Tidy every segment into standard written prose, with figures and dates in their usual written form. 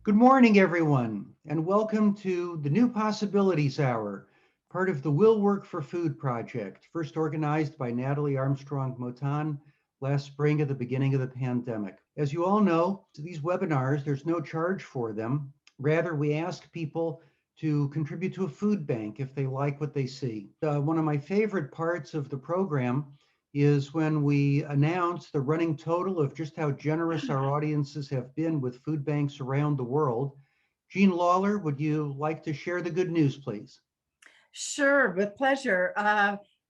Good morning, everyone, and welcome to the New Possibilities Hour, part of the Will Work for Food project, first organized by Natalie Armstrong-Motin last spring at the beginning of the pandemic. As you all know, these webinars, there's no charge for them. Rather, we ask people to contribute to a food bank if they like what they see. One of my favorite parts of the program is when we announce the running total of just how generous our audiences have been with food banks around the world. Jean Lawler, would you like to share the good news, please? Sure, with pleasure.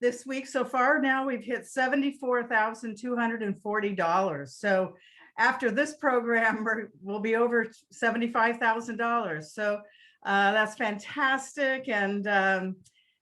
This week so far, now we've hit $74,240. So after this program, we'll be over $75,000. So that's fantastic. And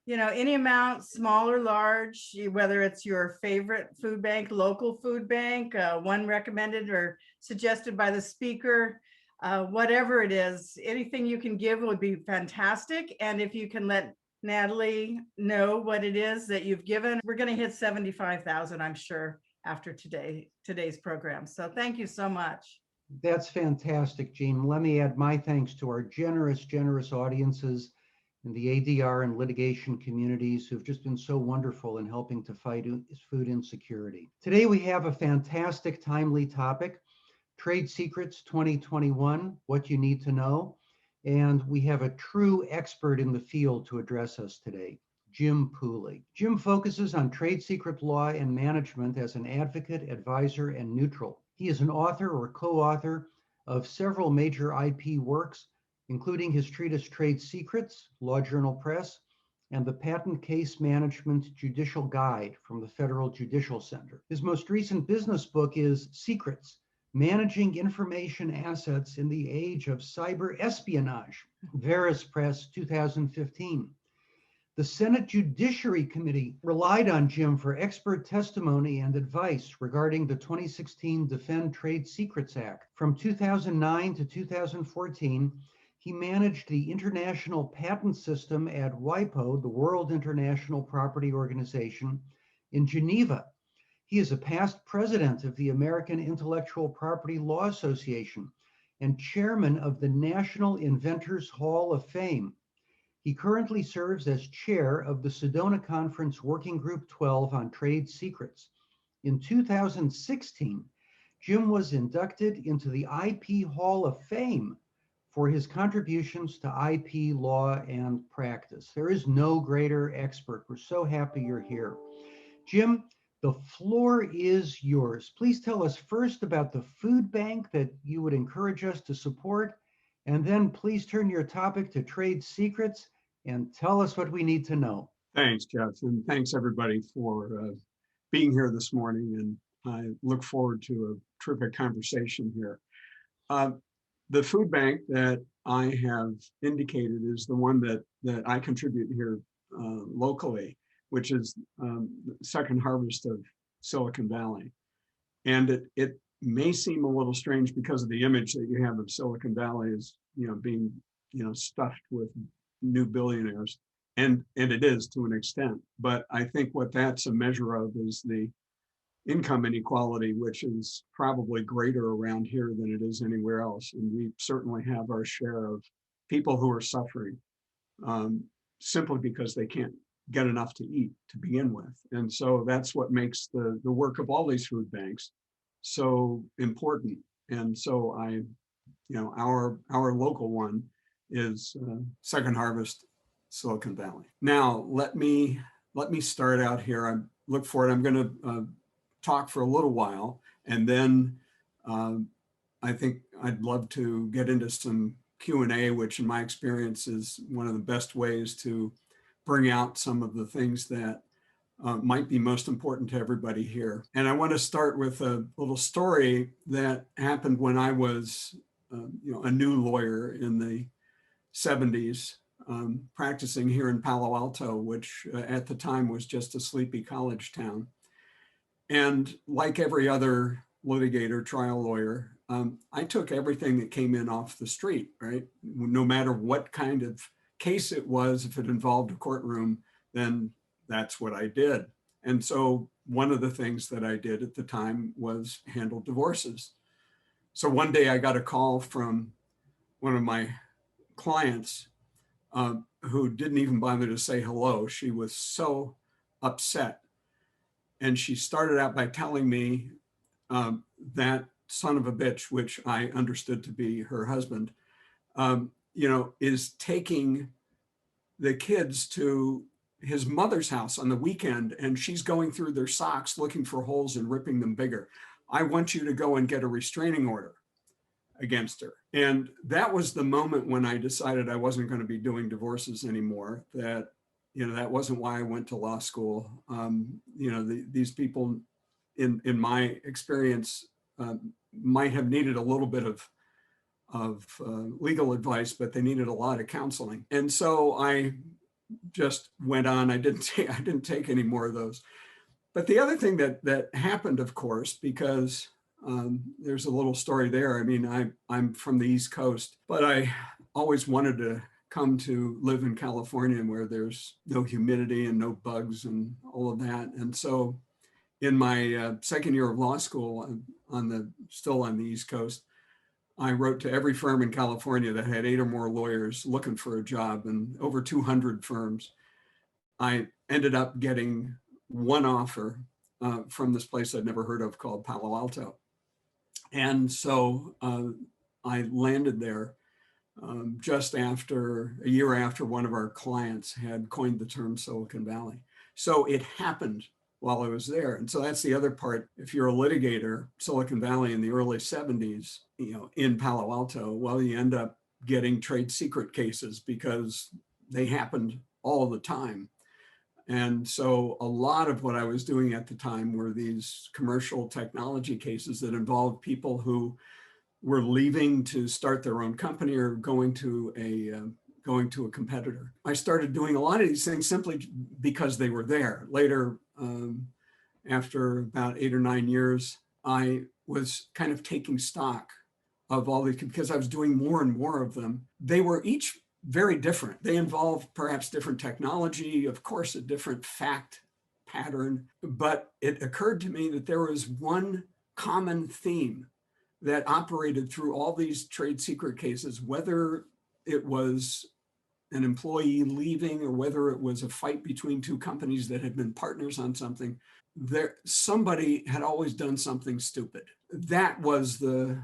any amount, small or large, whether it's your favorite food bank, local food bank, one recommended or suggested by the speaker, whatever it is, anything you can give would be fantastic. And if you can let Natalie know what it is that you've given, we're going to hit 75,000, I'm sure, after today's program. So thank you so much. That's fantastic, Jean. Let me add my thanks to our generous audiences in the ADR and litigation communities who've just been so wonderful in helping to fight food insecurity. Today we have a fantastic, timely topic, Trade Secrets 2021, What You Need to Know. And we have a true expert in the field to address us today, Jim Pooley. Jim focuses on trade secret law and management as an advocate, advisor, and neutral. He is an author or co-author of several major IP works, including his treatise Trade Secrets, Law Journal Press, and the Patent Case Management Judicial Guide from the Federal Judicial Center. His most recent business book is Secrets, Managing Information Assets in the Age of Cyber Espionage, Veris Press, 2015. The Senate Judiciary Committee relied on Jim for expert testimony and advice regarding the 2016 Defend Trade Secrets Act. From 2009 to 2014, he managed the international patent system at WIPO, the World International Property Organization, in Geneva. He is a past president of the American Intellectual Property Law Association and chairman of the National Inventors Hall of Fame. He currently serves as chair of the Sedona Conference Working Group 12 on Trade Secrets. In 2016, Jim was inducted into the IP Hall of Fame for his contributions to IP law and practice. There is no greater expert. We're so happy you're here. Jim, the floor is yours. Please tell us first about the food bank that you would encourage us to support, and then please turn your topic to trade secrets and tell us what we need to know. Thanks, Jeff, and thanks everybody for being here this morning, and I look forward to a terrific conversation here. The food bank that I have indicated is the one that I contribute here locally, which is Second Harvest of Silicon Valley. And it may seem a little strange because of the image that you have of Silicon Valley as being stuffed with new billionaires, and it is to an extent. But I think what that's a measure of is the income inequality, which is probably greater around here than it is anywhere else. And we certainly have our share of people who are suffering simply because they can't get enough to eat to begin with. And so that's what makes the work of all these food banks so important. And so our local one is Second Harvest Silicon Valley. Now, let me start out here. I look forward. I'm going to talk for a little while, and then I think I'd love to get into some Q&A, which in my experience is one of the best ways to bring out some of the things that might be most important to everybody here. And I want to start with a little story that happened when I was a new lawyer in the 70s, practicing here in Palo Alto, which at the time was just a sleepy college town. And like every other litigator, trial lawyer, I took everything that came in off the street, right? No matter what kind of case it was, if it involved a courtroom, then that's what I did. And so one of the things that I did at the time was handle divorces. So one day I got a call from one of my clients who didn't even bother to say hello. She was so upset. And she started out by telling me that son of a bitch, which I understood to be her husband, is taking the kids to his mother's house on the weekend, and she's going through their socks looking for holes and ripping them bigger. I want you to go and get a restraining order against her. And that was the moment when I decided I wasn't going to be doing divorces anymore, that, that wasn't why I went to law school. These people, in my experience, might have needed a little bit of legal advice, but they needed a lot of counseling. And so I just went on. I didn't take any more of those. But the other thing that happened, of course, because there's a little story there. I mean, I'm from the East Coast, but I always wanted to come to live in California where there's no humidity and no bugs and all of that. And so in my second year of law school, still on the East Coast, I wrote to every firm in California that had 8 or more lawyers looking for a job, and over 200 firms. I ended up getting one offer from this place I'd never heard of called Palo Alto. And so I landed there just a year after one of our clients had coined the term Silicon Valley. So it happened while I was there. And so that's the other part. If you're a litigator, Silicon Valley in the early 70s, in Palo Alto, well, you end up getting trade secret cases because they happened all the time. And so a lot of what I was doing at the time were these commercial technology cases that involved people who were leaving to start their own company or going to a competitor. I started doing a lot of these things simply because they were there. Later, after about 8 or 9 years, I was kind of taking stock of all these, because I was doing more and more of them. They were each very different. They involved perhaps different technology, of course, a different fact pattern, but it occurred to me that there was one common theme that operated through all these trade secret cases, whether it was an employee leaving or whether it was a fight between two companies that had been partners on something. Somebody had always done something stupid. That was the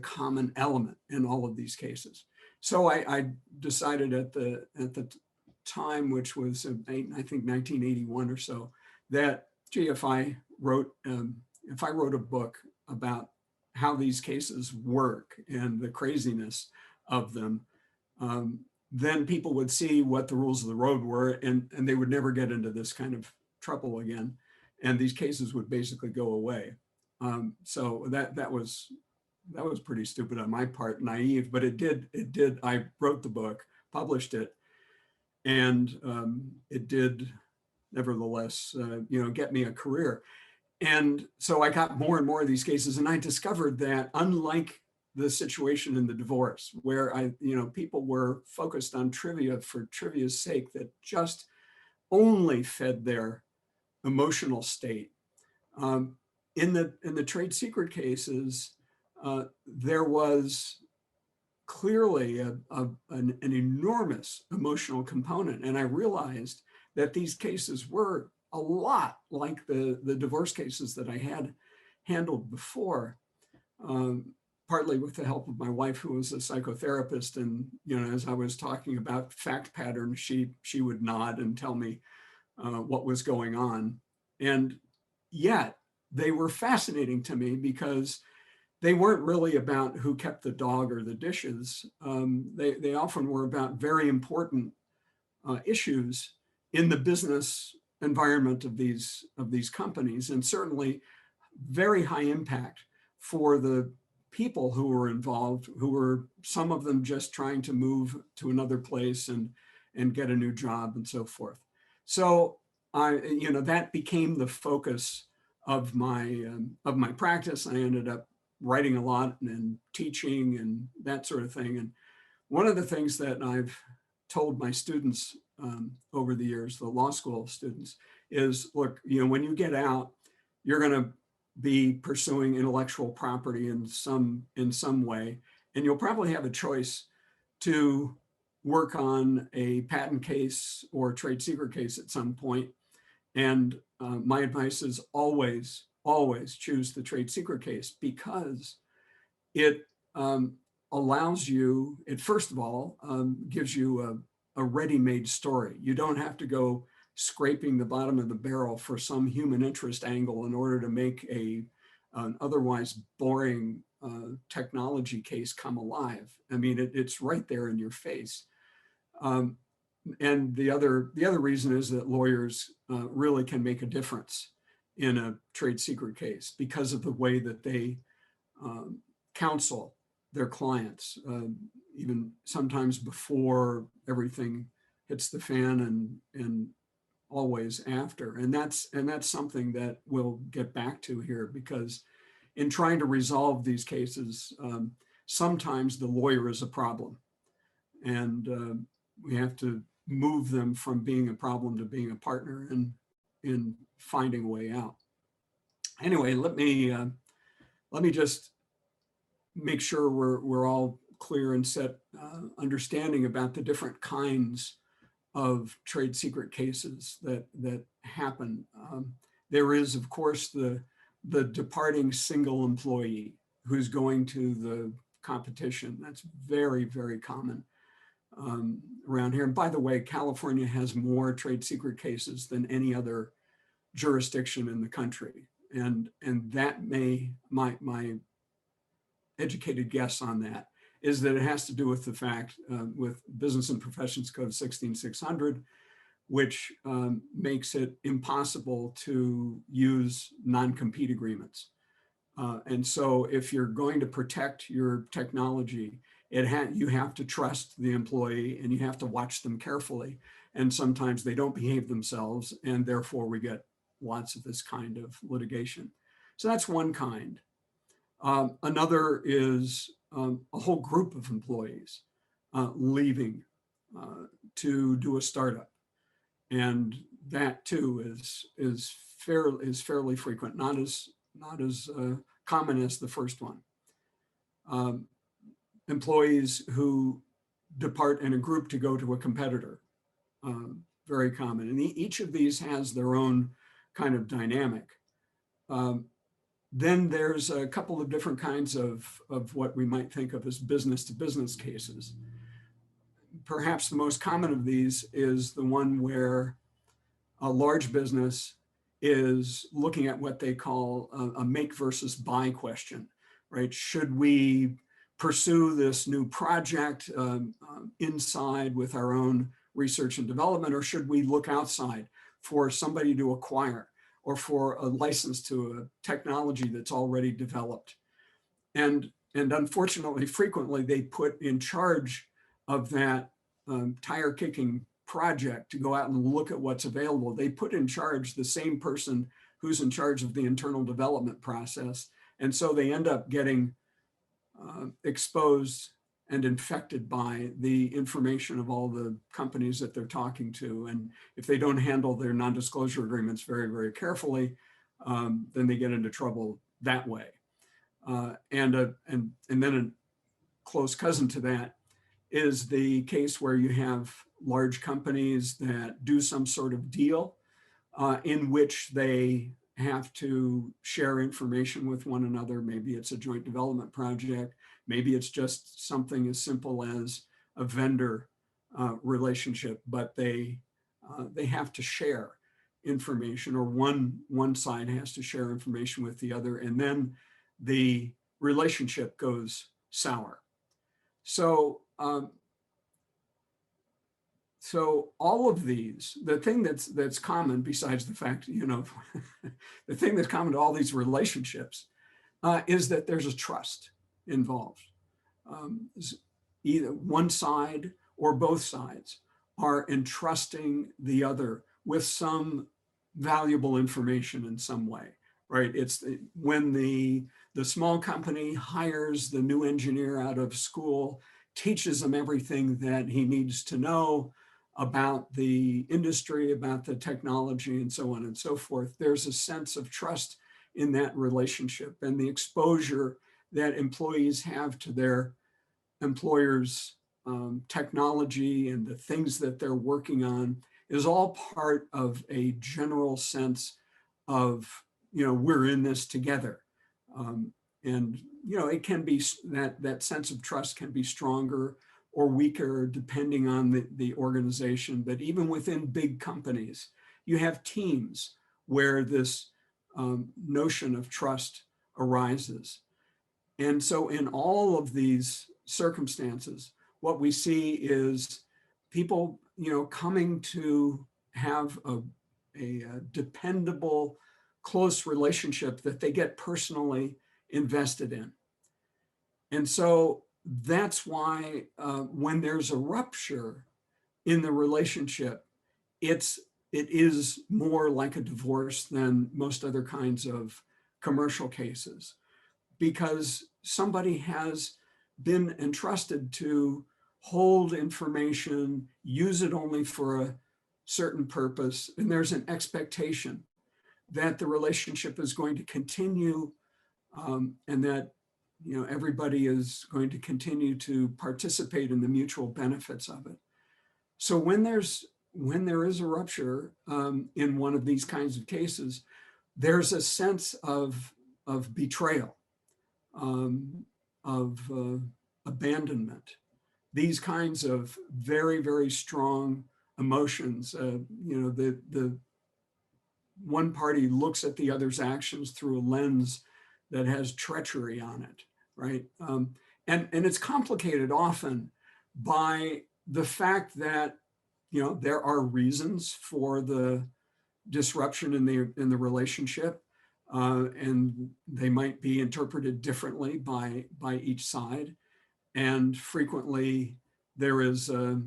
common element in all of these cases. So I decided at the time, which was I think 1981 or so, that if I wrote a book about how these cases work and the craziness of them, then people would see what the rules of the road were, and they would never get into this kind of trouble again, and these cases would basically go away. So that was pretty stupid on my part, naive, but it did. I wrote the book, published it, and it did nevertheless, get me a career. And so I got more and more of these cases, and I discovered that unlike the situation in the divorce, where people were focused on trivia for trivia's sake that just only fed their emotional state. In the trade secret cases, there was clearly an enormous emotional component, and I realized that these cases were a lot like the divorce cases that I had handled before, partly with the help of my wife, who was a psychotherapist. And, as I was talking about fact patterns, she would nod and tell me what was going on. And yet they were fascinating to me because they weren't really about who kept the dog or the dishes. They often were about very important issues in the business environment of these companies, and certainly very high impact for the people who were involved, who were, some of them just trying to move to another place and get a new job and so forth. So that became the focus of my practice. I ended up writing a lot and teaching and that sort of thing. And one of the things that I've told my students over the years, the law school students, is, look, when you get out, you're going to be pursuing intellectual property in some way, And you'll probably have a choice to work on a patent case or trade secret case at some point. And my advice is always, always choose the trade secret case, because it allows you, it first of all gives you a ready-made story. You don't have to go scraping the bottom of the barrel for some human interest angle in order to make an otherwise boring technology case come alive. I mean, it's right there in your face. And the other reason is that lawyers really can make a difference in a trade secret case because of the way that they counsel their clients, even sometimes before everything hits the fan and always after. And that's something that we'll get back to here, because in trying to resolve these cases, sometimes the lawyer is a problem, and we have to move them from being a problem to being a partner in finding a way out. Anyway, let me just make sure we're all clear and set understanding about the different kinds of trade secret cases that happen. There is, of course, the departing single employee who's going to the competition. That's very, very common around here. And by the way, California has more trade secret cases than any other jurisdiction in the country. And that my educated guess on that is that it has to do with the fact with Business and Professions Code 16600, which makes it impossible to use non-compete agreements. And so if you're going to protect your technology, you have to trust the employee and you have to watch them carefully. And sometimes they don't behave themselves, and therefore we get lots of this kind of litigation. So that's one kind. Another is a whole group of employees leaving to do a startup. And that too is fairly frequent, not as common as the first one. Employees who depart in a group to go to a competitor, very common. And each of these has their own kind of dynamic. Then there's a couple of different kinds of what we might think of as business to business cases. Perhaps the most common of these is the one where a large business is looking at what they call a make versus buy question, right? Should we pursue this new project inside with our own research and development, or should we look outside for somebody to acquire or for a license to a technology that's already developed? And unfortunately, frequently they put in charge of that tire kicking project to go out and look at what's available. They put in charge the same person who's in charge of the internal development process. And so they end up getting exposed and infected by the information of all the companies that they're talking to. And if they don't handle their non-disclosure agreements very, very carefully, then they get into trouble that way. And then a close cousin to that is the case where you have large companies that do some sort of deal in which they have to share information with one another. Maybe it's a joint development project. Maybe it's just something as simple as a vendor relationship, but they have to share information, or one side has to share information with the other, and then the relationship goes sour. So so all of these, the thing that's common, besides the fact, the thing that's common to all these relationships is that there's a trust involved. Either one side or both sides are entrusting the other with some valuable information in some way, right? It's when the small company hires the new engineer out of school, teaches him everything that he needs to know about the industry, about the technology, and so on and so forth. There's a sense of trust in that relationship, and the exposure that employees have to their employers' technology and the things that they're working on is all part of a general sense of, we're in this together. And, it can be that sense of trust can be stronger or weaker depending on the organization. But even within big companies, you have teams where this notion of trust arises. And so in all of these circumstances, what we see is people, coming to have a dependable, close relationship that they get personally invested in. And so that's why when there's a rupture in the relationship, it is more like a divorce than most other kinds of commercial cases, because somebody has been entrusted to hold information, use it only for a certain purpose, and there's an expectation that the relationship is going to continue, and that everybody is going to continue to participate in the mutual benefits of it. So when there is a rupture in one of these kinds of cases, there's a sense of betrayal, of abandonment, these kinds of very, very strong emotions. The one party looks at the other's actions through a lens that has treachery on it, right? And it's complicated often by the fact that there are reasons for the disruption in the relationship, and they might be interpreted differently by each side. And frequently there is a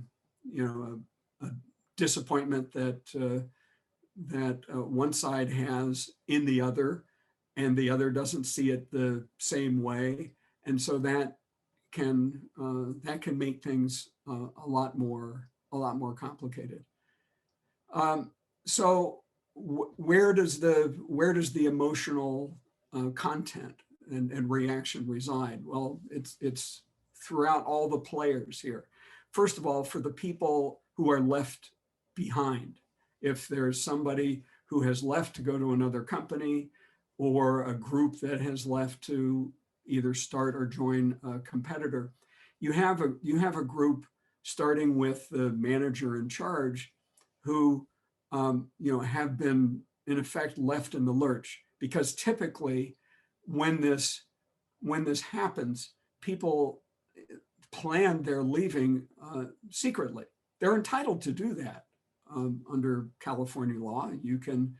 disappointment that one side has in the other, and the other doesn't see it the same way. And so that can make things a lot more complicated. So where does the emotional content and reaction reside? Well, it's throughout all the players here. First of all, for the people who are left behind, if there's somebody who has left to go to another company, or a group that has left to either start or join a competitor, you have a group starting with the manager in charge who have been in effect left in the lurch, because typically when this happens, people plan their leaving secretly. They're entitled to do that under California law. You can,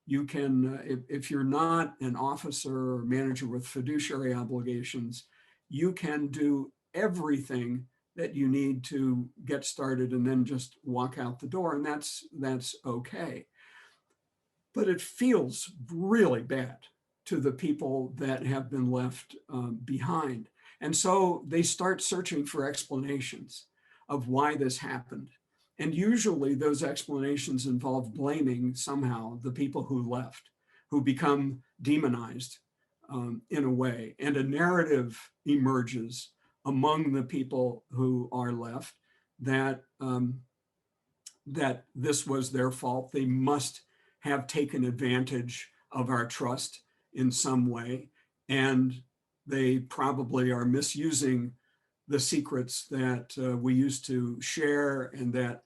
if you're not an officer or manager with fiduciary obligations, you can do everything that you need to get started and then just walk out the door, and that's okay. But it feels really bad to the people that have been left behind. And so they start searching for explanations of why this happened. And usually those explanations involve blaming somehow the people who left, who become demonized in a way. And a narrative emerges among the people who are left that that this was their fault. They must have taken advantage of our trust in some way, and they probably are misusing the secrets that we used to share and that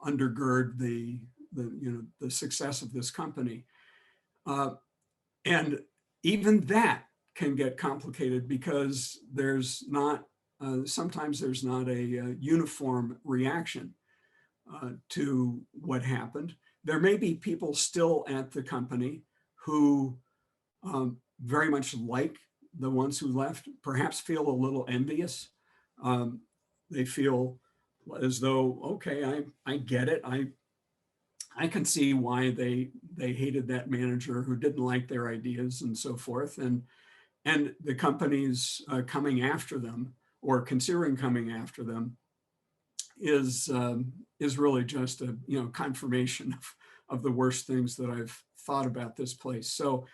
undergird the success of this company. And even that can get complicated because there's not sometimes there's not a uniform reaction to what happened. There may be people still at the company who very much like the ones who left, perhaps feel a little envious. They feel as though, okay, I get it. I can see why they hated that manager who didn't like their ideas and so forth. And the company's coming after them or considering coming after them is really just a confirmation of the worst things that I've thought about this place. So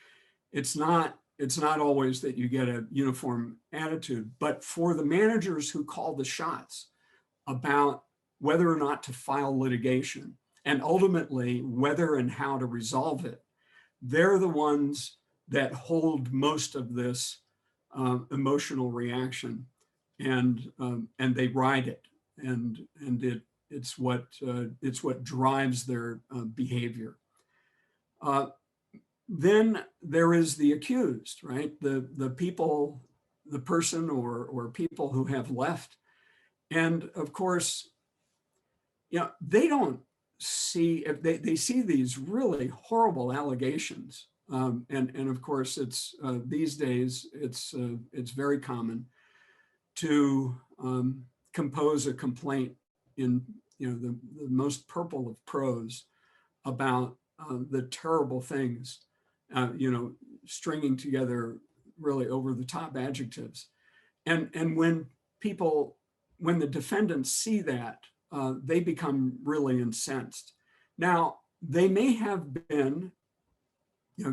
it's not it's not always that you get a uniform attitude, but for the managers who call the shots about whether or not to file litigation and ultimately whether and how to resolve it, they're the ones that hold most of this emotional reaction, and they ride it, and it's what drives their behavior. Then there is the accused, right? The people, the person or people who have left. And of course, they don't see, they see these really horrible allegations. And of course, it's these days, it's very common to compose a complaint in the most purple of prose about the terrible things, stringing together really over the top adjectives. And when the defendants see that, they become really incensed. Now, they may have been,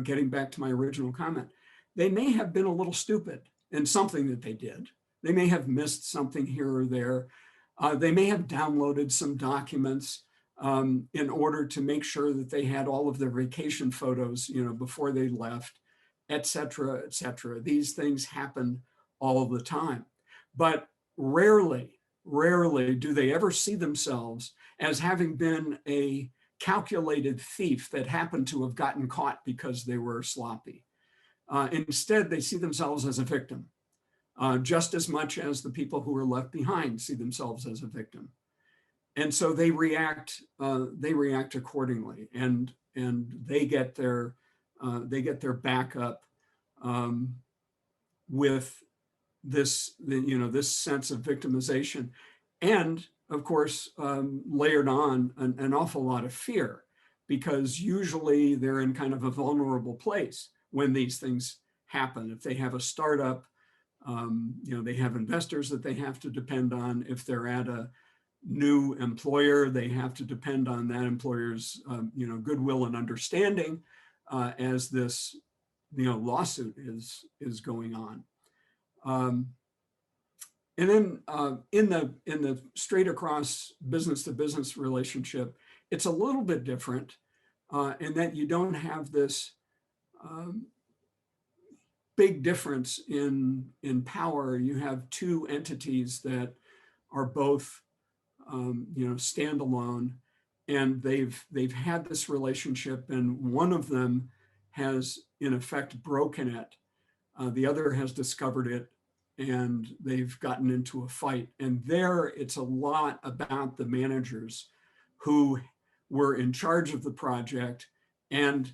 getting back to my original comment, they may have been a little stupid in something that they did. They may have missed something here or there. They may have downloaded some documents in order to make sure that they had all of their vacation photos, before they left, et cetera, et cetera. These things happen all the time. But rarely do they ever see themselves as having been a calculated thief that happened to have gotten caught because they were sloppy. Instead, they see themselves as a victim, just as much as the people who are left behind see themselves as a victim. And so they react accordingly, and they get their backup with this sense of victimization, and of course layered on an awful lot of fear, because usually they're in kind of a vulnerable place when these things happen. If they have a startup, they have investors that they have to depend on. If they're at a new employer, they have to depend on that employer's goodwill and understanding as this lawsuit is going on. And then in the straight across business to business relationship, it's a little bit different in that you don't have this big difference in power. You have two entities that are both standalone, and they've had this relationship, and one of them has in effect broken it. The other has discovered it, and they've gotten into a fight. And there it's a lot about the managers who were in charge of the project and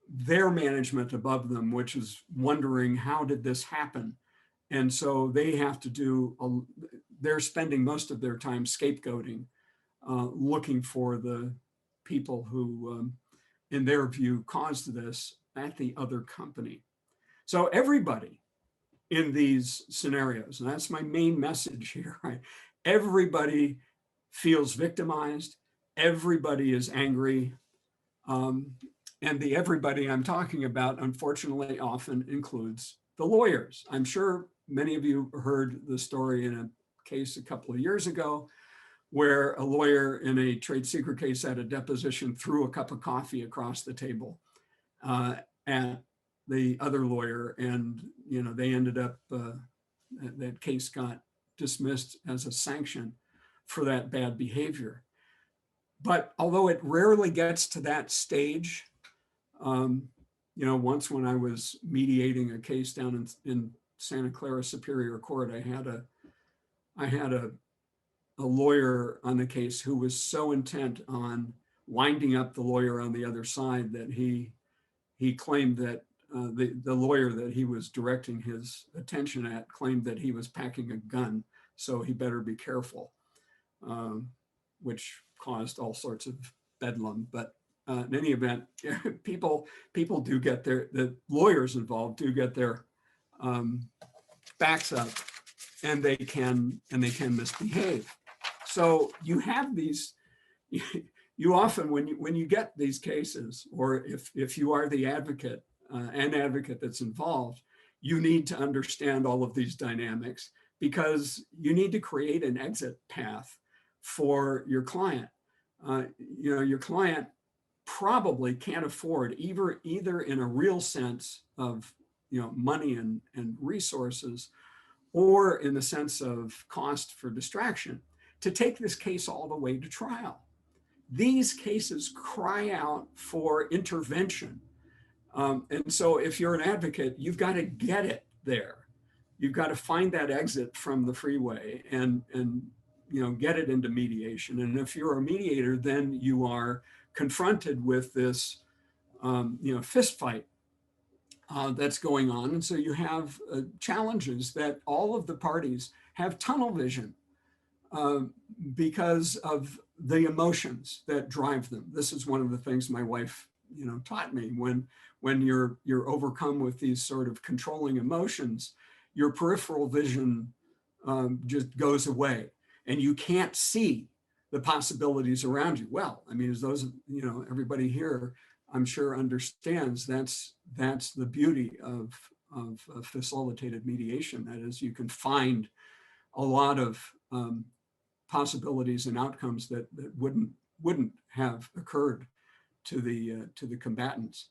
their management above them, which is wondering, how did this happen? And so they have to they're spending most of their time scapegoating, looking for the people who, in their view, caused this at the other company. So everybody in these scenarios, and that's my main message here, right? Everybody feels victimized. Everybody is angry. And the everybody I'm talking about, unfortunately, often includes the lawyers. I'm sure many of you heard the story in a case a couple of years ago where a lawyer in a trade secret case at a deposition threw a cup of coffee across the table at the other lawyer, and they ended up, that case got dismissed as a sanction for that bad behavior. But although it rarely gets to that stage, once when I was mediating a case down in Santa Clara Superior Court, I had a lawyer on the case who was so intent on winding up the lawyer on the other side that he claimed that the lawyer that he was directing his attention at claimed that he was packing a gun, so he better be careful, which caused all sorts of bedlam. But in any event, people do get the lawyers involved do get their backs up, and they can misbehave. So you have these. You often, when you get these cases, or if you are the advocate, an advocate that's involved, you need to understand all of these dynamics because you need to create an exit path for your client. Your client probably can't afford either in a real sense of money and resources, or in the sense of cost for distraction, to take this case all the way to trial. These cases cry out for intervention. And so if you're an advocate, you've got to get it there. You've got to find that exit from the freeway and get it into mediation. And if you're a mediator, then you are confronted with this fist fight that's going on. And so you have challenges that all of the parties have tunnel vision because of the emotions that drive them. This is one of the things my wife taught me. When you're overcome with these sort of controlling emotions, your peripheral vision just goes away and you can't see the possibilities around you. Well, I mean, as those, everybody here, I'm sure understands, that's the beauty of facilitated mediation. That is, you can find a lot of possibilities and outcomes that wouldn't have occurred to the combatants.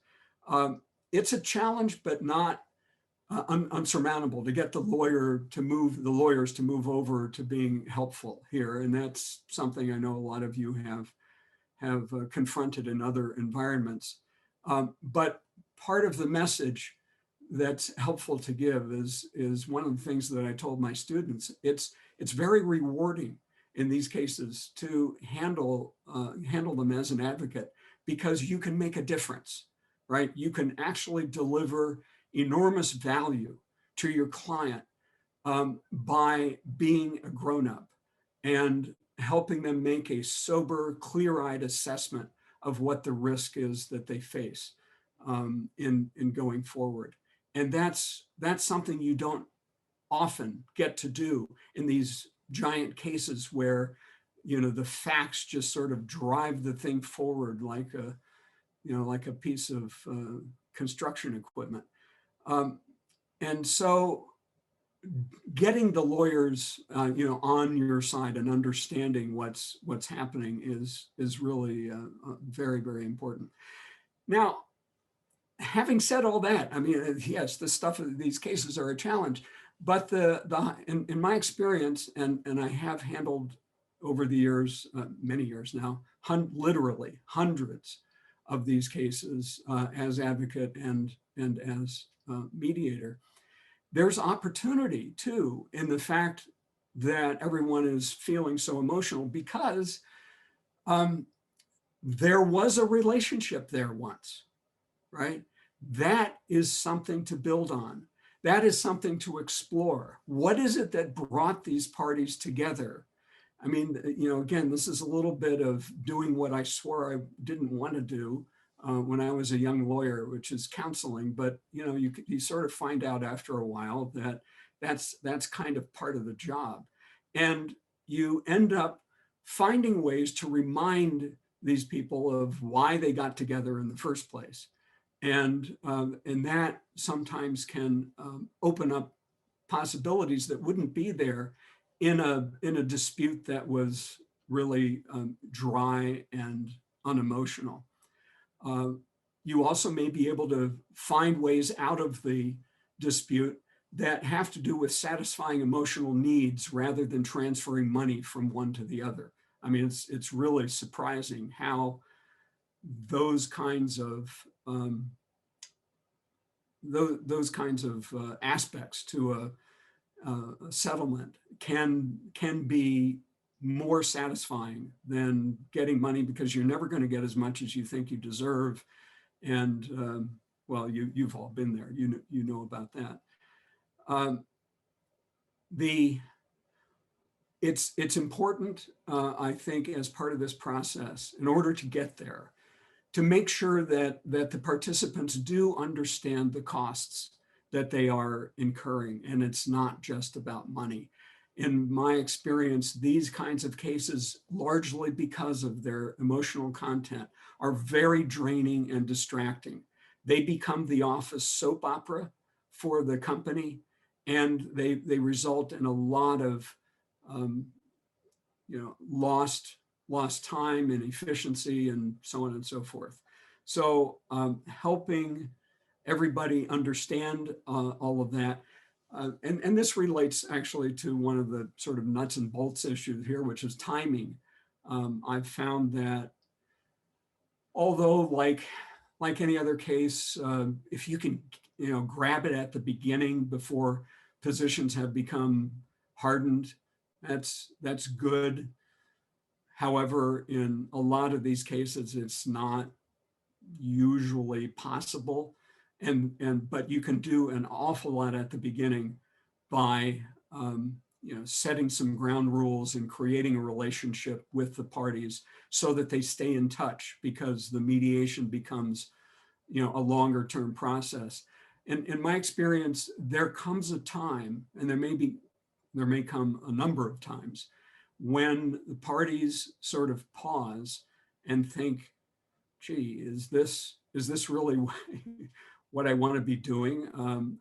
It's a challenge, but not unsurmountable to get the lawyers to move over to being helpful here. And that's something I know a lot of you have confronted in other environments. But part of the message that's helpful to give is one of the things that I told my students. It's very rewarding in these cases to handle them as an advocate, because you can make a difference, right? You can actually deliver enormous value to your client by being a grown-up and helping them make a sober, clear-eyed assessment of what the risk is that they face in going forward. And that's something you don't often get to do in these giant cases where the facts just sort of drive the thing forward like a piece of construction equipment. And so getting the lawyers, on your side and understanding what's happening is really very, very important. Now, having said all that, I mean, yes, the stuff of these cases are a challenge, but in my experience, and I have handled over the years, many years now, literally hundreds of these cases as advocate and as mediator. There's opportunity too in the fact that everyone is feeling so emotional because there was a relationship there once, right? That is something to build on. That is something to explore. What is it that brought these parties together? I mean, again, this is a little bit of doing what I swore I didn't want to do when I was a young lawyer, which is counseling. But you sort of find out after a while that that's kind of part of the job, and you end up finding ways to remind these people of why they got together in the first place, and that sometimes can open up possibilities that wouldn't be there in a dispute that was really dry and unemotional. You also may be able to find ways out of the dispute that have to do with satisfying emotional needs rather than transferring money from one to the other. I mean, it's really surprising how those kinds of aspects to a settlement can be more satisfying than getting money, because you're never going to get as much as you think you deserve. And well, you've all been there. You know about that. It's important, I think, as part of this process, in order to get there, to make sure that the participants do understand the costs that they are incurring, and it's not just about money. In my experience, these kinds of cases, largely because of their emotional content, are very draining and distracting. They become the office soap opera for the company, and they result in a lot of lost time and efficiency and so on and so forth. So helping everybody understand all of that. And this relates actually to one of the sort of nuts and bolts issues here, which is timing. I've found that although like any other case, if you can grab it at the beginning before positions have become hardened, that's good. However, in a lot of these cases, it's not usually possible. But you can do an awful lot at the beginning by setting some ground rules and creating a relationship with the parties so that they stay in touch, because the mediation becomes a longer term process. And in my experience, there comes a time, and there may come a number of times, when the parties sort of pause and think, gee, is this really what I want to be doing?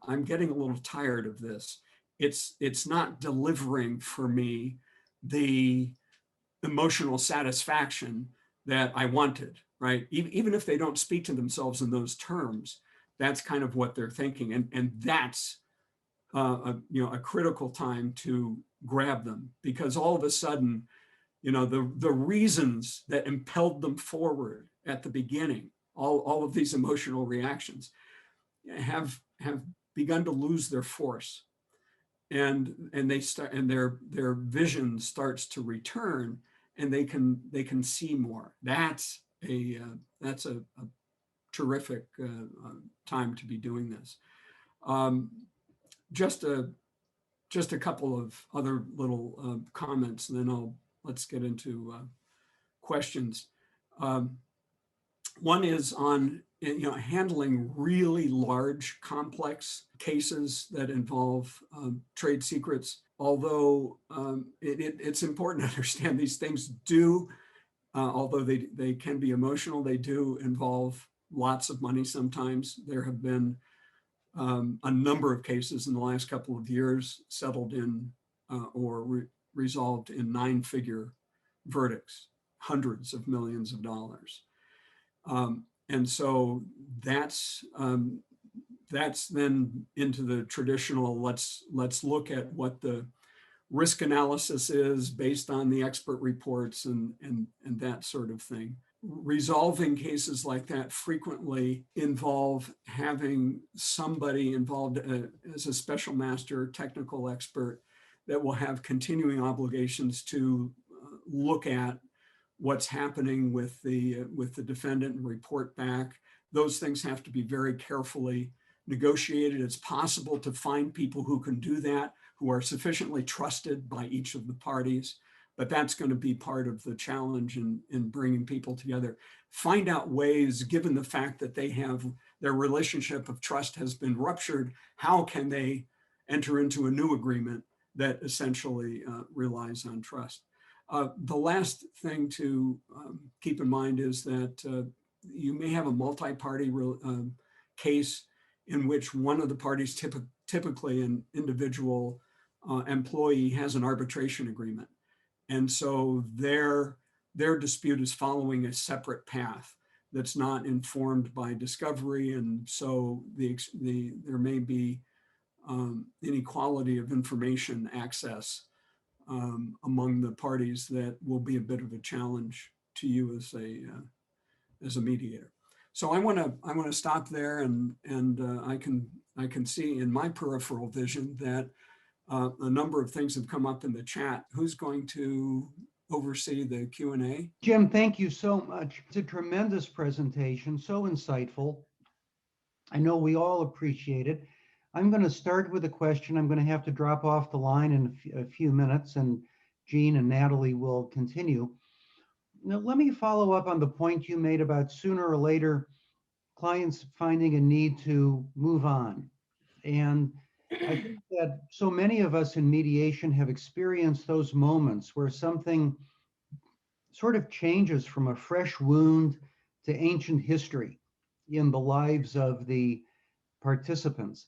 I'm getting a little tired of this. It's not delivering for me the emotional satisfaction that I wanted, right? Even if they don't speak to themselves in those terms, that's kind of what they're thinking. And that's a critical time to grab them, because all of a sudden, the reasons that impelled them forward at the beginning, all of these emotional reactions have begun to lose their force, and they start, and their vision starts to return, and they can see more. That's a terrific time to be doing this. Just a couple of other little comments, and then let's get into questions. One is on handling really large, complex cases that involve trade secrets. Although it's important to understand these things do, although they can be emotional, they do involve lots of money sometimes. There have been a number of cases in the last couple of years settled in or resolved in 9-figure verdicts, hundreds of millions of dollars. And so that's then into the traditional, let's look at what the risk analysis is based on the expert reports and that sort of thing. Resolving cases like that frequently involve having somebody involved as a special master technical expert that will have continuing obligations to look at what's happening with the defendant and report back. Those things have to be very carefully negotiated. It's possible to find people who can do that, who are sufficiently trusted by each of the parties, but that's going to be part of the challenge in bringing people together. Find out ways, given the fact that their relationship of trust has been ruptured, how can they enter into a new agreement that essentially relies on trust? The last thing to keep in mind is that you may have a multi-party case in which one of the parties, typically an individual employee, has an arbitration agreement. And so their dispute is following a separate path that's not informed by discovery. And so there may be inequality of information access among the parties that will be a bit of a challenge to you as a mediator. So I want to stop there, and I can see in my peripheral vision that a number of things have come up in the chat. Who's going to oversee the Q&A? Jim, thank you so much. It's a tremendous presentation, so insightful. I know we all appreciate it. I'm going to start with a question. I'm going to have to drop off the line in a few minutes, and Jean and Natalie will continue. Now, let me follow up on the point you made about sooner or later clients finding a need to move on. And I think that so many of us in mediation have experienced those moments where something sort of changes from a fresh wound to ancient history in the lives of the participants.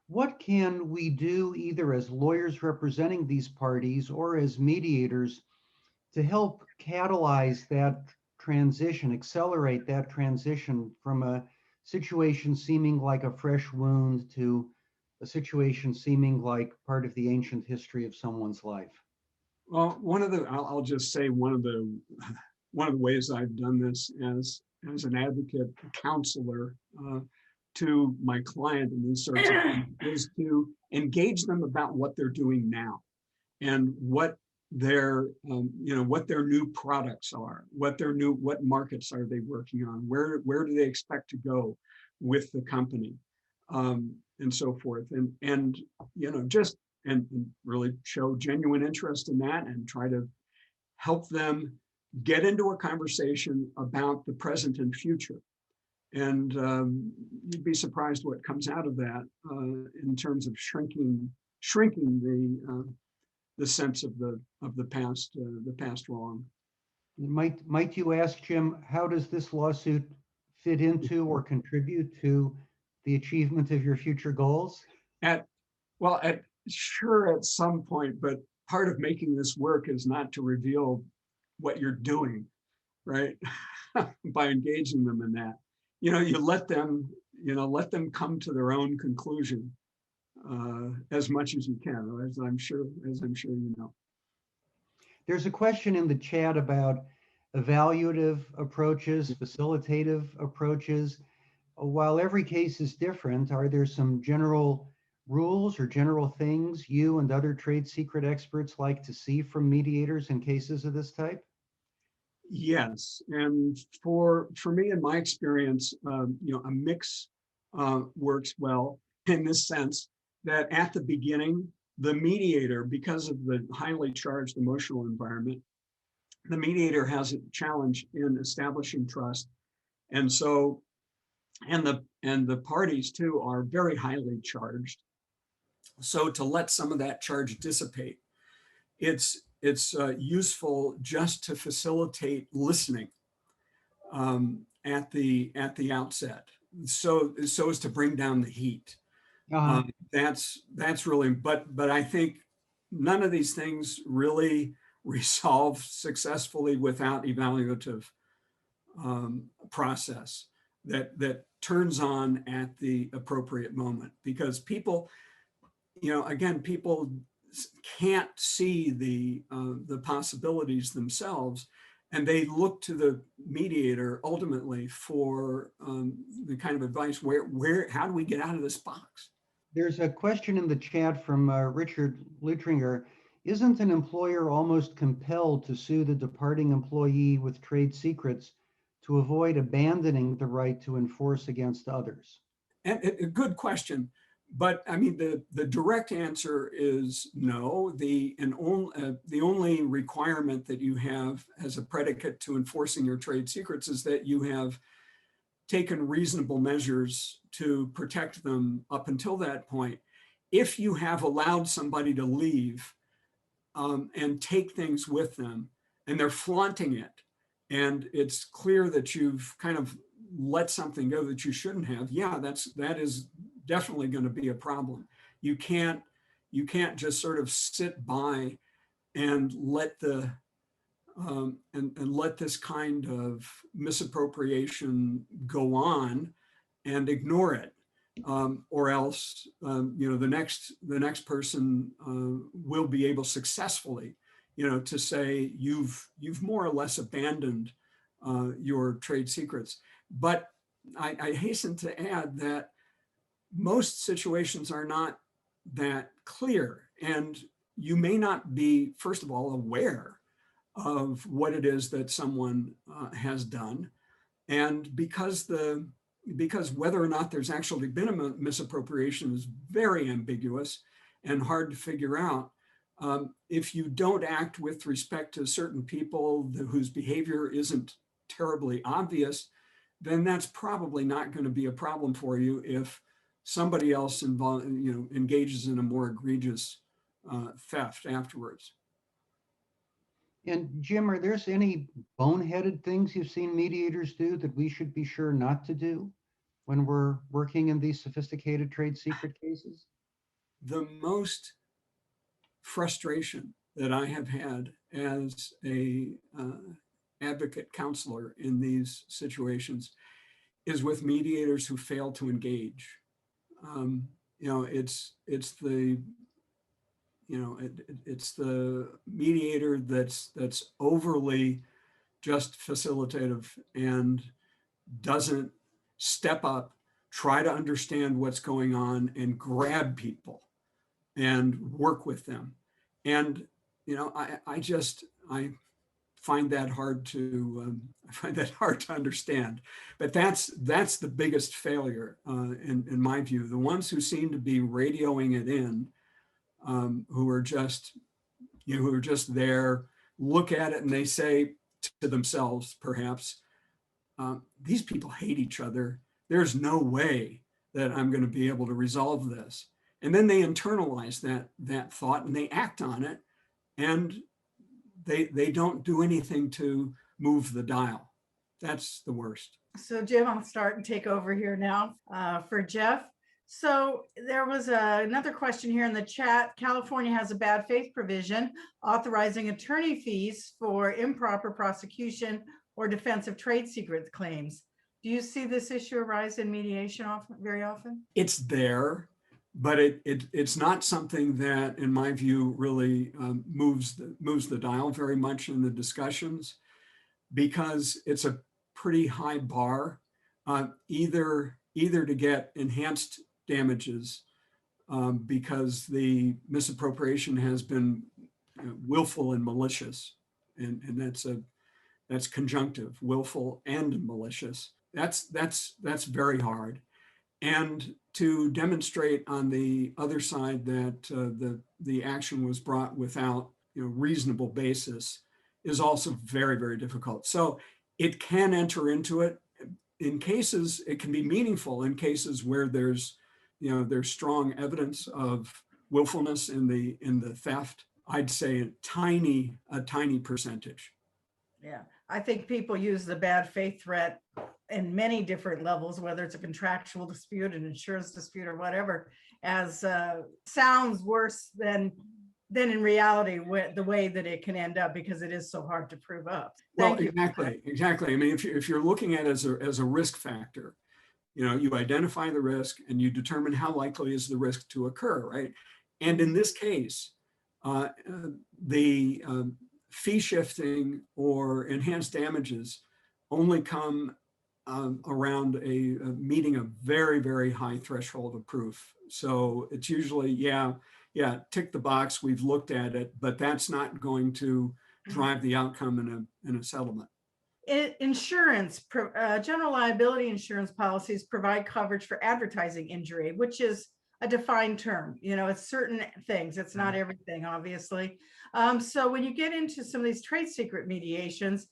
What can we do either as lawyers representing these parties or as mediators to help catalyze that transition, accelerate that transition from a situation seeming like a fresh wound to a situation seeming like part of the ancient history of someone's life? Well, I'll just say one of the ways I've done this as an advocate, counselor to my client in these sorts of things is to engage them about what they're doing now and what what their new products are, what markets are they working on, where do they expect to go with the company, and so forth, and just and really show genuine interest in that and try to help them get into a conversation about the present and future. And you'd be surprised what comes out of that in terms of shrinking the sense of the past wrong. Might you ask, Jim, how does this lawsuit fit into or contribute to the achievement of your future goals? At well, sure, at some point, but part of making this work is not to reveal what you're doing, right? By engaging them in that, you let them come to their own conclusion as much as you can, as I'm sure you know. There's a question in the chat about evaluative approaches, facilitative approaches. While every case is different, are there some general rules or general things you and other trade secret experts like to see from mediators in cases of this type? Yes, and for me, in my experience, a mix works well in this sense that at the beginning, the mediator, because of the highly charged emotional environment, the mediator has a challenge in establishing trust, and so and the parties too are very highly charged. So to let some of that charge dissipate, it's useful just to facilitate listening at the outset, so as to bring down the heat. Uh, That's really, but I think none of these things really resolve successfully without evaluative process that turns on at the appropriate moment, because people, again, people can't see the possibilities themselves, and they look to the mediator ultimately for the kind of advice how do we get out of this box. there's a question in the chat from Richard Lutringer. Isn't an employer almost compelled to sue the departing employee with trade secrets to avoid abandoning the right to enforce against others? And a good question, but I mean the direct answer is no. The only requirement that you have as a predicate to enforcing your trade secrets is that you have taken reasonable measures to protect them up until that point. If you have allowed somebody to leave and take things with them, and they're flaunting it, and it's clear that you've kind of let something go that you shouldn't have, that is definitely going to be a problem. You can't just sort of sit by and let the and let this kind of misappropriation go on and ignore it, or else the next person will be able successfully, to say you've more or less abandoned your trade secrets. But I hasten to add that most situations are not that clear, and you may not be, first of all, aware of what it is that someone has done, and because whether or not there's actually been a misappropriation is very ambiguous and hard to figure out. If you don't act with respect to certain people whose behavior isn't terribly obvious, then that's probably not going to be a problem for you if somebody else engages in a more egregious theft afterwards. And Jim, are there any boneheaded things you've seen mediators do that we should be sure not to do? when we're working in these sophisticated trade secret cases? The most frustration that I have had as a advocate counselor in these situations is with mediators who fail to engage. You know, it's the it's the mediator that's overly just facilitative and doesn't step up, try to understand what's going on, and grab people and work with them. And I find that hard to understand. But that's the biggest failure in my view. The ones who seem to be radioing it in, who are just there, look at it and they say to themselves, perhaps, these people hate each other. There's no way that I'm going to be able to resolve this. And then they internalize that thought and they act on it, and they don't do anything to move the dial. That's the worst. So Jim, I'll start and take over here now for Jeff. So there was another question here in the chat. California has a bad faith provision authorizing attorney fees for improper prosecution or defense of trade secret claims. Do you see this issue arise in mediation very often? It's there, but it's not something that, in my view, really moves the dial very much in the discussions, because it's a pretty high bar, either to get enhanced damages because the misappropriation has been willful and malicious, and that's conjunctive, willful and malicious. That's very hard. And to demonstrate on the other side that the action was brought without reasonable basis is also very, very difficult. So it can enter into it. In cases, it can be meaningful in cases where there's strong evidence of willfulness in the theft. I'd say a tiny percentage. Yeah, I think people use the bad faith threat in many different levels, whether it's a contractual dispute, an insurance dispute, or whatever, as sounds worse than in reality the way that it can end up, because it is so hard to prove up. Well, exactly. I mean, if you're looking at it as a risk factor, you identify the risk and you determine how likely is the risk to occur, right? And in this case, the fee shifting or enhanced damages only come around meeting a very, very high threshold of proof. So it's usually, yeah, tick the box, we've looked at it, but that's not going to drive the outcome in a settlement. Insurance, general liability insurance policies provide coverage for advertising injury, which is a defined term. It's certain things. It's not everything, obviously. So when you get into some of these trade secret mediations,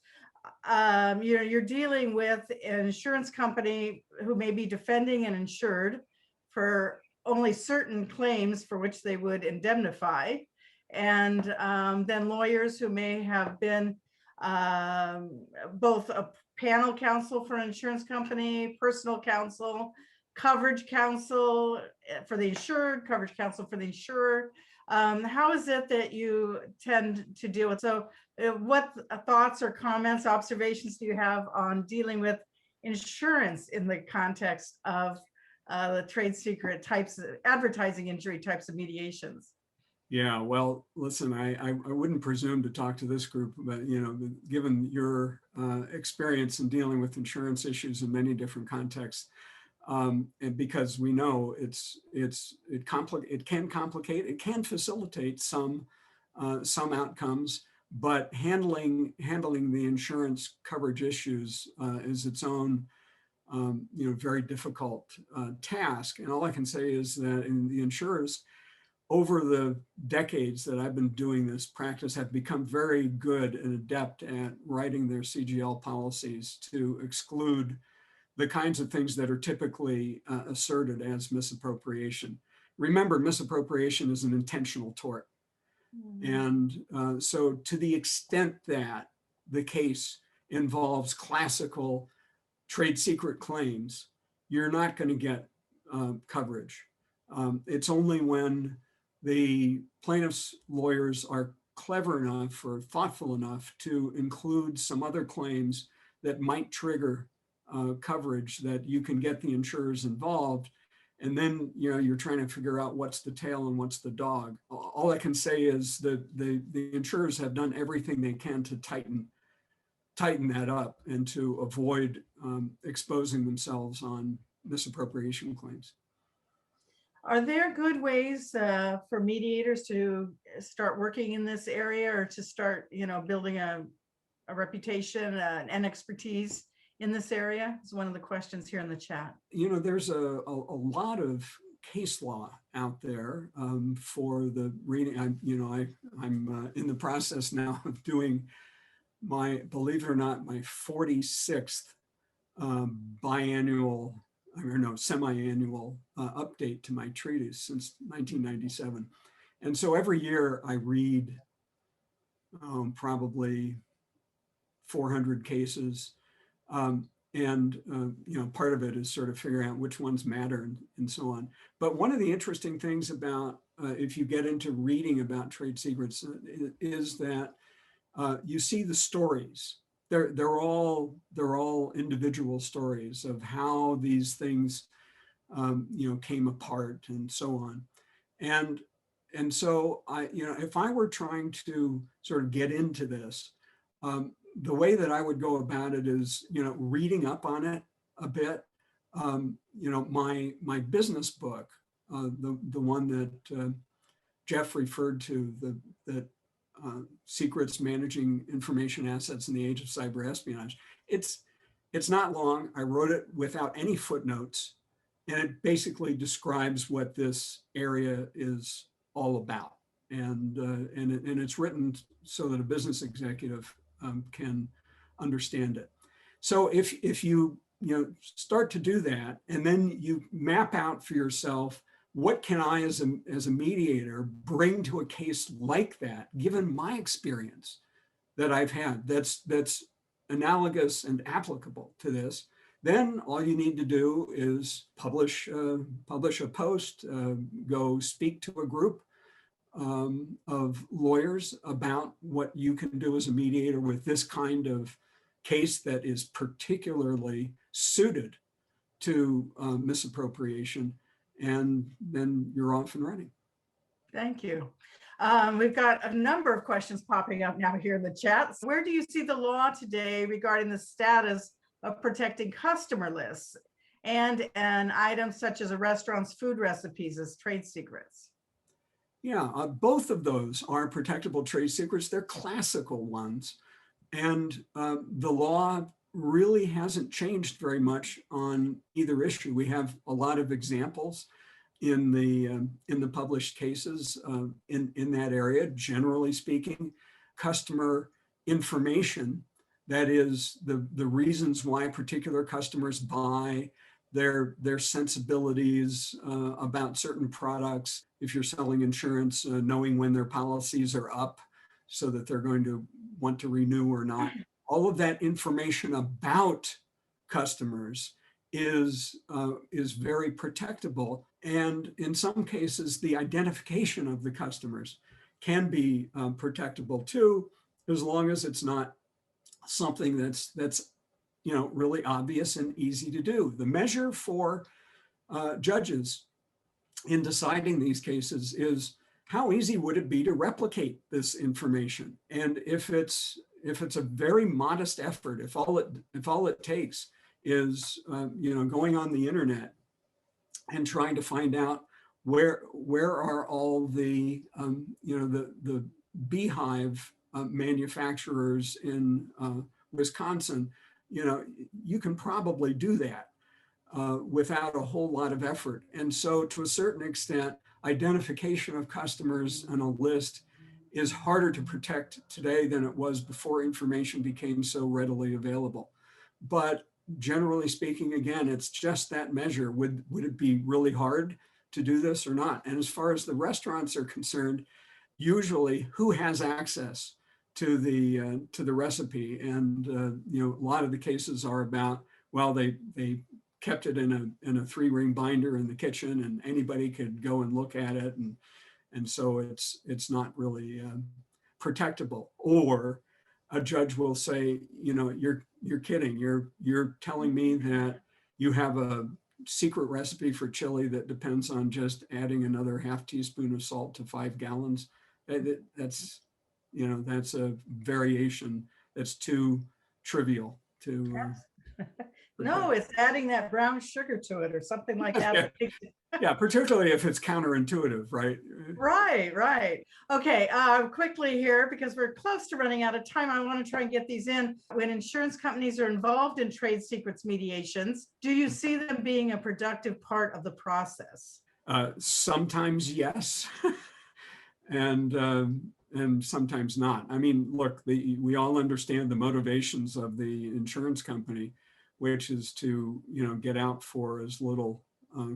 you're dealing with an insurance company who may be defending an insured for only certain claims for which they would indemnify, and then lawyers who may have been both a panel counsel for an insurance company, personal counsel, coverage counsel for the insured, coverage counsel for the insurer. How is it that you tend to deal with? So what thoughts or comments, observations do you have on dealing with insurance in the context of the trade secret types, advertising injury types of mediations? Yeah, well, listen, I wouldn't presume to talk to this group, but given your experience in dealing with insurance issues in many different contexts, and because we know it can complicate, it can facilitate some outcomes, but handling the insurance coverage issues is its own very difficult task. And all I can say is that in the insurers, over the decades that I've been doing this practice, have become very good and adept at writing their CGL policies to exclude the kinds of things that are typically asserted as misappropriation. Remember, misappropriation is an intentional tort. And so to the extent that the case involves classical trade secret claims, you're not going to get coverage. It's only when the plaintiff's lawyers are clever enough or thoughtful enough to include some other claims that might trigger coverage that you can get the insurers involved. And then, you're trying to figure out what's the tail and what's the dog. All I can say is that the insurers have done everything they can to tighten that up and to avoid exposing themselves on misappropriation claims. Are there good ways for mediators to start working in this area, or to start, building a reputation and expertise in this area? It's one of the questions here in the chat. There's a lot of case law out there for the reading. I'm in the process now of doing believe it or not, my 46th semi-annual update to my treatise since 1997. And so every year I read probably 400 cases. Part of it is sort of figuring out which ones matter and so on. But one of the interesting things about if you get into reading about trade secrets is that you see the stories. They're all individual stories of how these things came apart and so on. And so if I were trying to sort of get into this, the way that I would go about it is, reading up on it a bit. My business book, the one that Jeff referred to, that Secrets Managing Information Assets in the Age of Cyber Espionage. It's not long. I wrote it without any footnotes, and it basically describes what this area is all about. And it's written so that a business executive can understand it. So if you start to do that, and then you map out for yourself, what can I as a mediator bring to a case like that, given my experience that I've had that's analogous and applicable to this, then all you need to do is publish a post, go speak to a group of lawyers about what you can do as a mediator with this kind of case that is particularly suited to misappropriation, and then you're off and running. Thank you. We've got a number of questions popping up now here in the chat. So where do you see the law today regarding the status of protecting customer lists and items such as a restaurant's food recipes as trade secrets? Yeah, both of those are protectable trade secrets. They're classical ones. And the law really hasn't changed very much on either issue. We have a lot of examples in the published cases in that area. Generally speaking, customer information, that is the reasons why particular customers buy, their sensibilities about certain products. If you're selling insurance, knowing when their policies are up so that they're going to want to renew or not. All of that information about customers is very protectable. And in some cases, the identification of the customers can be protectable too, as long as it's not something that's really obvious and easy to do. The measure for judges in deciding these cases is how easy would it be to replicate this information? And if it's a very modest effort, if all it takes is going on the internet and trying to find out where are all the the beehive manufacturers in Wisconsin, you can probably do that without a whole lot of effort. And so to a certain extent, identification of customers on a list is harder to protect today than it was before information became so readily available. But generally speaking, again, it's just that measure. Would it be really hard to do this or not? And as far as the restaurants are concerned, usually who has access to the recipe? And a lot of the cases are about, well, they kept it in a 3-ring binder in the kitchen, and anybody could go and look at it, and so it's not really protectable. Or a judge will say, you're kidding. You're telling me that you have a secret recipe for chili that depends on just adding another half teaspoon of salt to 5 gallons. That's a variation that's too trivial to. No, it's adding that brown sugar to it or something like that. Yeah, particularly if it's counterintuitive, right? Right. Okay, quickly here, because we're close to running out of time, I want to try and get these in. When insurance companies are involved in trade secrets mediations, do you see them being a productive part of the process? Sometimes yes, and sometimes not. I mean, look, we all understand the motivations of the insurance company, which is to get out for as little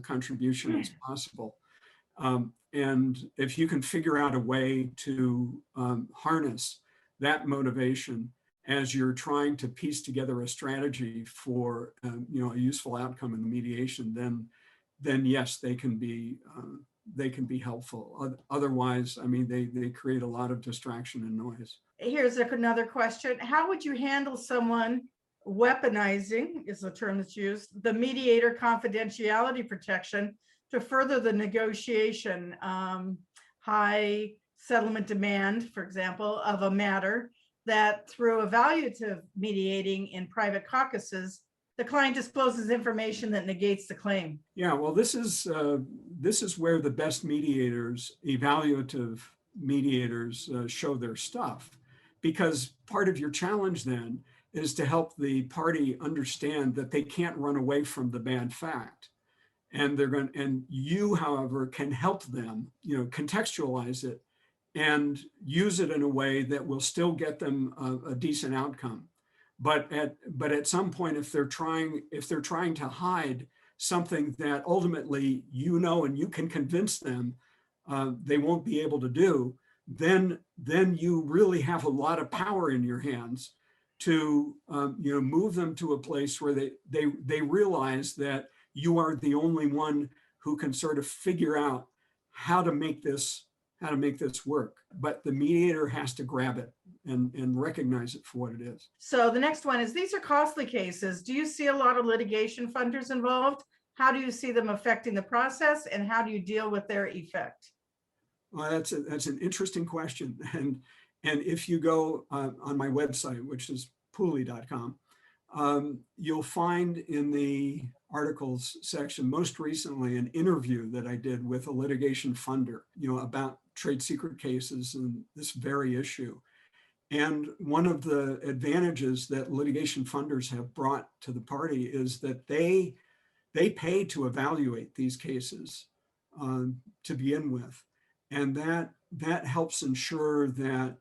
contribution as possible. And if you can figure out a way to harness that motivation as you're trying to piece together a strategy for a useful outcome in the mediation, then yes, they can be helpful. Otherwise, I mean, they create a lot of distraction and noise. Here's another question. How would you handle someone weaponizing, is the term that's used, the mediator confidentiality protection to further the negotiation, high settlement demand, for example, of a matter that through evaluative mediating in private caucuses, the client discloses information that negates the claim? Yeah, well, this is where the best mediators, evaluative mediators, show their stuff, because part of your challenge then is to help the party understand that they can't run away from the bad fact. And you, however, can help them, contextualize it and use it in a way that will still get them a decent outcome. But at some point, if they're trying to hide something that ultimately and you can convince them they won't be able to do, then you really have a lot of power in your hands to move them to a place where they realize that you are the only one who can sort of figure out how to make this work. But the mediator has to grab it and recognize it for what it is. So the next one is, these are costly cases. Do you see a lot of litigation funders involved? How do you see them affecting the process, and how do you deal with their effect? Well, that's an interesting question. And if you go on my website, which is Pooley.com, you'll find in the articles section, most recently, an interview that I did with a litigation funder, about trade secret cases and this very issue. And one of the advantages that litigation funders have brought to the party is that they pay to evaluate these cases to begin with. And that helps ensure that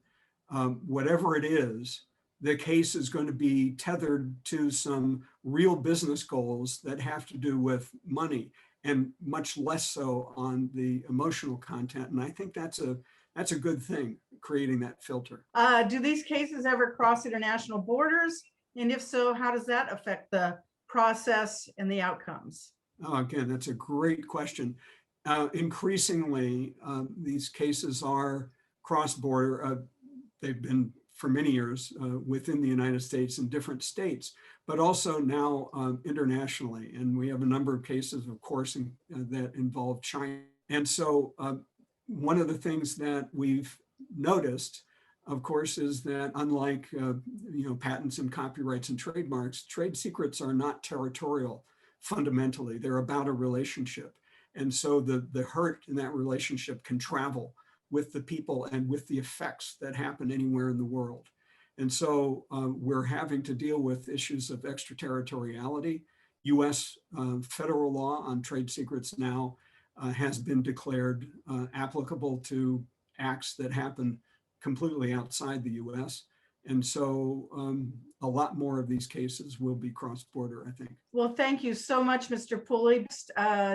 whatever it is, the case is going to be tethered to some real business goals that have to do with money, and much less so on the emotional content. And I think that's a good thing, creating that filter. Do these cases ever cross international borders? And if so, how does that affect the process and the outcomes? Oh, again, that's a great question. Increasingly, these cases are cross-border. They've been for many years within the United States in different states, but also now internationally. And we have a number of cases, of course, that involve China. And so one of the things that we've noticed, of course, is that unlike patents and copyrights and trademarks, trade secrets are not territorial fundamentally. They're about a relationship. And so the hurt in that relationship can travel with the people and with the effects that happen anywhere in the world. And so we're having to deal with issues of extraterritoriality. US federal law on trade secrets now has been declared applicable to acts that happen completely outside the US. And so a lot more of these cases will be cross-border, I think. Well, thank you so much, Mr. Pooley.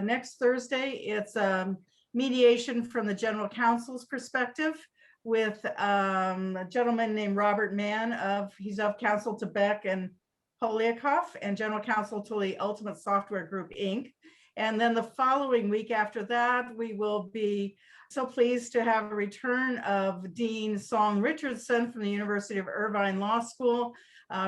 Next Thursday, it's mediation from the general counsel's perspective with a gentleman named Robert Mann. He's of Counsel to Beck and Polyakov and General Counsel to the Ultimate Software Group, Inc. And then the following week after that, we will be so pleased to have a return of Dean Song Richardson from the University of Irvine Law School.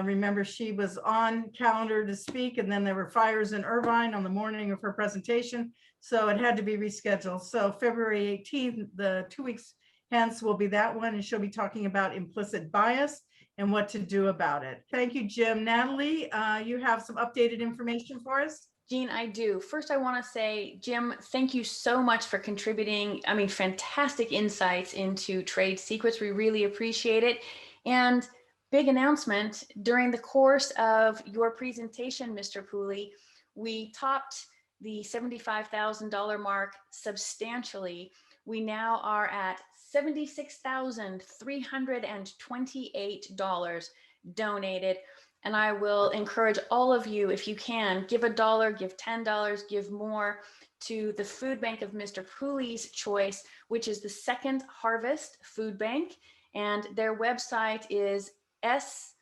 Remember, she was on calendar to speak, and then there were fires in Irvine on the morning of her presentation, so it had to be rescheduled. So February 18th, the 2 weeks hence, will be that one, and she'll be talking about implicit bias and what to do about it. Thank you, Jim. Natalie, you have some updated information for us? Jean, I do. First, I want to say, Jim, thank you so much for contributing. I mean, fantastic insights into trade secrets. We really appreciate it. And big announcement, during the course of your presentation, Mr. Pooley, we topped the $75,000 mark substantially. We now are at $76,328 donated. And I will encourage all of you, if you can, give $1, give $10, give more to the food bank of Mr. Pooley's choice, which is the Second Harvest Food Bank. And their website is shfb.org.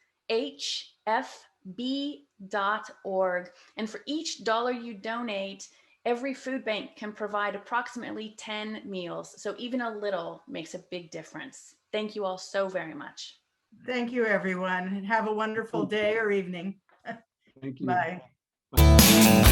And for each dollar you donate, every food bank can provide approximately 10 meals. So even a little makes a big difference. Thank you all so very much. Thank you, everyone, and have a wonderful day or evening. Thank you. Bye. Bye.